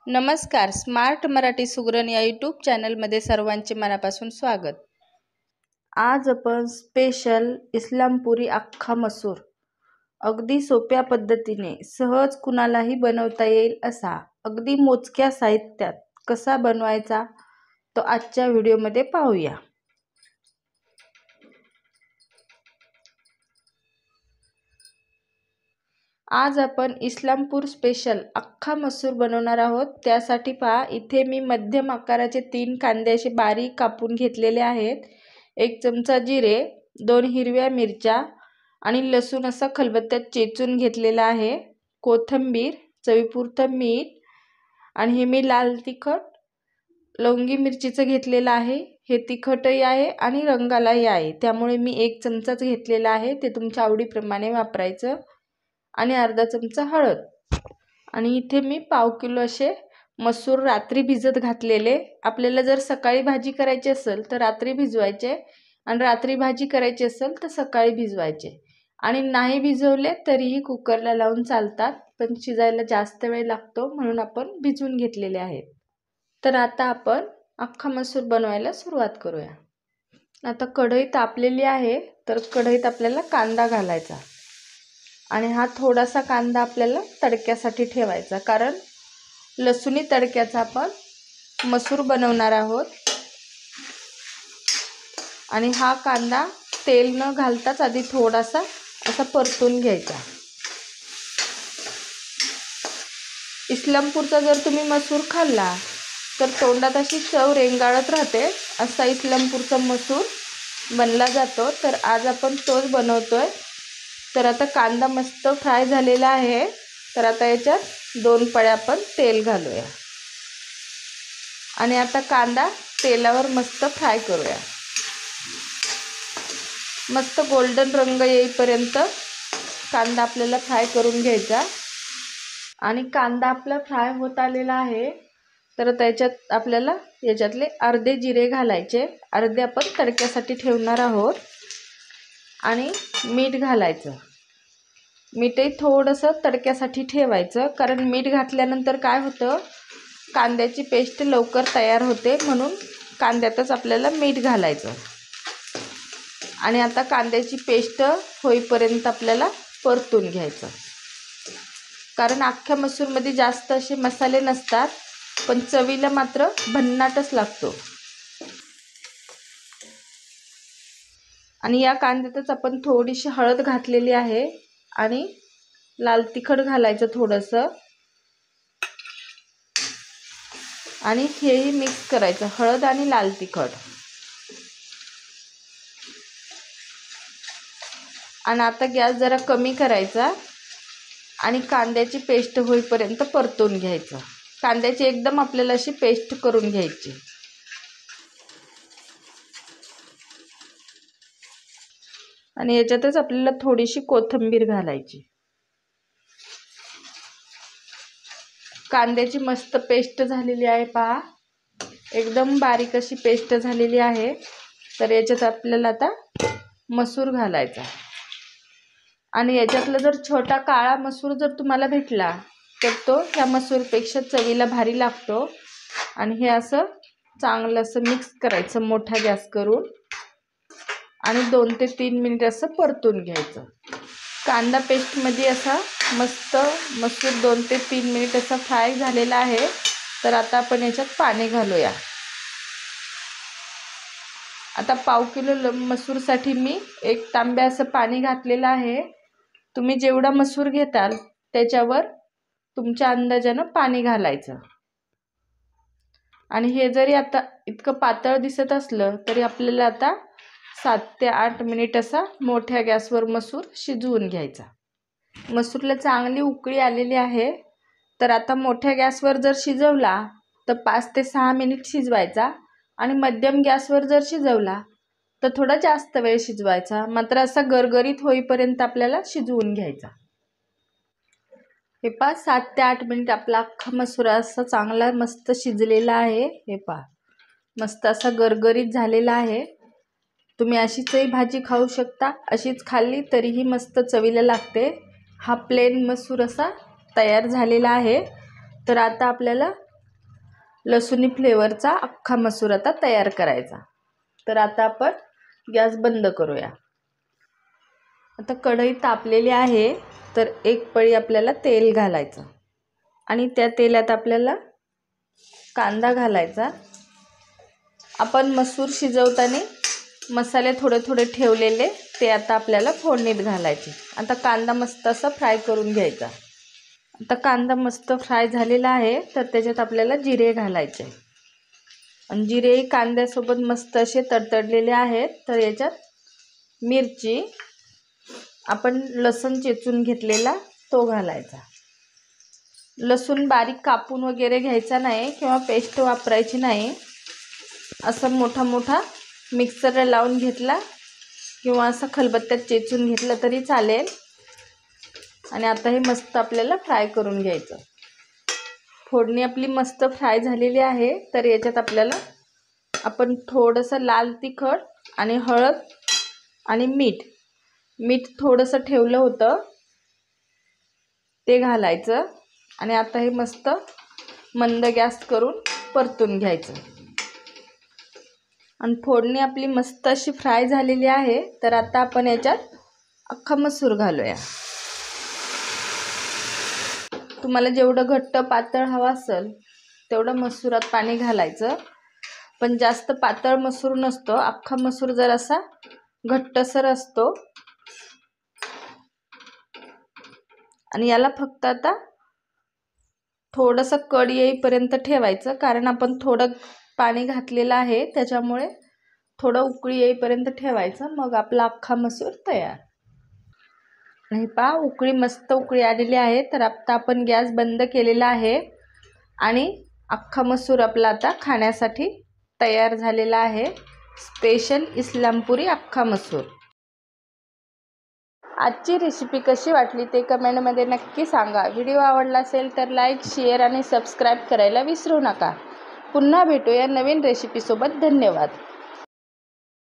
नमस्कार. स्मार्ट मराठी सुगरण या यूट्यूब चॅनलमध्ये सर्वांचे मनापासून स्वागत. आज आपण स्पेशल इस्लामपुरी अख्खा मसूर अगदी सोप्या पद्धतीने सहज कुणालाही बनवता येईल असा अगदी मोजक्या साहित्यात कसा बनवायचा तो आजच्या व्हिडिओमध्ये पाहूया. आज आपण इस्लामपूर स्पेशल अख्खा मसूर बनवणार आहोत. त्यासाठी पहा, इथे मी मध्यम आकाराचे 3 कांदे असे बारीक कापून घेतलेले आहेत. 1 चमचा जिरे, 2 हिरव्या मिरच्या आणि लसूण असा खलबत्त्यात चेचून घेतलेला आहे. कोथिंबीर, चवीपुरतं मीठ आणि हे मी लाल तिखट लवंगी मिरचीचं घेतलेलं आहे. हे तिखटही आहे आणि रंगालाही आहे, त्यामुळे मी 1 चमचाच घेतलेला आहे. ते तुमच्या आवडीप्रमाणे वापरायचं. आणि अर्धा चमचा हळद. आणि इथे मी पाव किलो असे मसूर रात्री भिजत घातलेले. आपल्याला जर सकाळी भाजी करायची असेल तर रात्री भिजवायचे आणि रात्री भाजी करायची असेल तर सकाळी भिजवायचे. आणि नाही भिजवले तरीही कुकरला लावून चालतात, पण शिजायला जास्त वेळ लागतो म्हणून आपण भिजवून घेतलेले आहेत. तर आता आपण अख्खा मसूर बनवायला सुरुवात करूया. आता कढई तापलेली आहे, तर कढईत आपल्याला कांदा घालायचा. आणि हा थोडासा कांदा आपल्याला तडक्यासाठी ठेवायचा, कारण लसूणी तडक्याचा आपण मसूर बनवणार आहोत. आणि हा कांदा तेल न घालताच आधी थोडासा असा परतून घ्यायचा. इस्लामपूरचा जर तुम्ही मसूर खाल्ला तर तोंडात अशी चव रेंगाळत राहते. असा इस्लामपूरचा मसूर बनला जातो, तर आज आपण तोच बनवतोय. तर आता कांदा मस्त फ्राय झालेला आहे, तर आता याच्यात 2 पळ्या आपण तेल घालूया. आणि आता कांदा तेलावर मस्त फ्राय करूया. मस्त गोल्डन रंग येईपर्यंत कांदा आपल्याला फ्राय करून घ्यायचा. आणि कांदा आपला फ्राय होत आलेला आहे, तर त्याच्यात आपल्याला याच्यातले अर्धे जिरे घालायचे. अर्धे आपण तडक्यासाठी ठेवणार आहोत. आणि मीठ घालायचं. मीठही थोडंसं तडक्यासाठी ठेवायचं, कारण मीठ घातल्यानंतर काय होतं, कांद्याची पेस्ट लवकर तयार होते, म्हणून कांद्यातच आपल्याला मीठ घालायचं. आणि आता कांद्याची पेस्ट होईपर्यंत आपल्याला परतून घ्यायचं, कारण अख्ख्या मसूरमध्ये जास्त असे मसाले नसतात, पण चवीला मात्र भन्नाटच लागतो. आणि या कांद्यातच आपण थोडीशी हळद घातलेली आहे आणि लाल तिखट घालायचं थोडंसं. आणि हेही मिक्स करायचं, हळद आणि लाल तिखट. आणि आता गॅस जरा कमी करायचा आणि कांद्याची पेस्ट होईपर्यंत परतून घ्यायचं. कांद्याची एकदम आपल्याला अशी पेस्ट करून घ्यायची. आणि याच्यातच आपल्याला थोडीशी कोथिंबीर घालायची. कांद्याची मस्त पेस्ट झालेली आहे पहा, एकदम बारीक अशी पेस्ट झालेली आहे. तर याच्यात आपल्याला आता मसूर घालायचा. आणि याच्यातला जर छोटा काळा मसूर जर तुम्हाला भेटला तर तो ह्या मसूरपेक्षा चवीला भारी लागतो. आणि हे असं चांगलं असं मिक्स करायचं मोठा गॅस करून. आणि 2 ते 3 मिनिट असं परतून घ्यायचं. कांदा पेस्टमध्ये असा मस्त मसूर 2 ते 3 मिनिट असा फ्राय झालेला आहे. तर आता आपण याच्यात पाणी घालूया. आता पाव किलो मसूरसाठी मी 1 तांब्या असं पाणी घातलेलं आहे. तुम्ही जेवढा मसूर घेताल त्याच्यावर तुमच्या अंदाजानं पाणी घालायचं. आणि हे जरी आता इतकं पातळ दिसत असलं तरी आपल्याला आता 7 ते 8 मिनिट असा मोठ्या गॅसवर मसूर शिजवून घ्यायचा. मसूरला चांगली उकळी आलेली आहे. तर आता मोठ्या गॅसवर जर शिजवला तर 5 ते 6 मिनिट शिजवायचा. आणि मध्यम गॅसवर जर शिजवला तर थोडा जास्त वेळ शिजवायचा. मात्र असा गरगरीत होईपर्यंत आपल्याला शिजवून घ्यायचा. हे पहा, 7 ते 8 मिनिट आपला अख्खा मसूर असा चांगला मस्त शिजलेला आहे. हे पहा, मस्त असा गरगरीत झालेला आहे. तुम्ही अशीचही भाजी खाऊ शकता, अशीच खाल्ली तरीही मस्त चवीला लागते. हा प्लेन मसूर असा तयार झालेला आहे. तर आता आपल्याला लसूणी फ्लेवरचा अख्खा मसूर आता तयार करायचा। तर आता आपण गॅस बंद करूया। आता कढई तापलेली आहे, तर एक पळी आपल्याला तेल घालायचं आणि त्या तेलात आपल्याला कांदा घालायचा। आपण मसूर शिजवताना मसाले थोडे थोडे ठेवलेले ते आता आपल्याला फोडणीत घालायचे। आता कांदा मस्त असा फ्राय करून घ्यायचा। आता कांदा मस्त फ्राय झालेला आहे, तर त्याच्यात आपल्याला जिरे घालायचे आणि जिरे कांद्यासोबत मस्त असे तडतडलेले आहेत। तर याच्यात मिरची, आपण लसूण चेचून घेतलेला तो घालायचा। लसूण बारीक कापून वगैरे घ्यायचा नाही किंवा पेस्ट वापरायची नाही। असं मोठा मोठा मिक्सरला लावून घेतला किंवा असं खलबत्त्यात चेचून घेतलं तरी चालेल। आणि आता हे मस्त आपल्याला फ्राय करून घ्यायचं। फोडणी आपली मस्त फ्राय झालेली आहे, तर याच्यात आपल्याला आपण थोडंसं लाल तिखट आणि हळद आणि मीठ थोडंसं ठेवलं होतं ते घालायचं आणि आता हे मस्त मंद गॅस करून परतून घ्यायचं। आणि फोडणी आपली मस्त अशी फ्राय झालेली आहे, तर आता आपण याच्यात अख्खा मसूर घालूया। तुम्हाला जेवढं घट्ट पातळ हवं असेल तेवढं मसूरात पाणी घालायचं, पण जास्त पातळ मसूर नसतो, अख्खा मसूर जर असा घट्टसर असतो। आणि याला फक्त आता थोडंसं कड येईपर्यंत ठेवायचं, कारण आपण थोडं पाणी घातलेलं आहे, त्याच्यामुळे थोडं उकळी येईपर्यंत ठेवायचं। मग आपला अख्खा मसूर तयार। आणि पहा उकळी मस्त उकळी आलेली आहे, तर आता आपण गॅस बंद केलेला आहे आणि अख्खा मसूर आपला आता खाण्यासाठी तयार झालेला आहे। स्पेशल इस्लामपुरी अख्खा मसूर। आजची रेसिपी कशी वाटली ते कमेंटमध्ये नक्की सांगा। व्हिडिओ आवडला असेल तर लाईक, शेअर आणि सबस्क्राईब करायला विसरू नका। पुन्हा भेटूया नवीन रेसिपीसोबत। धन्यवाद।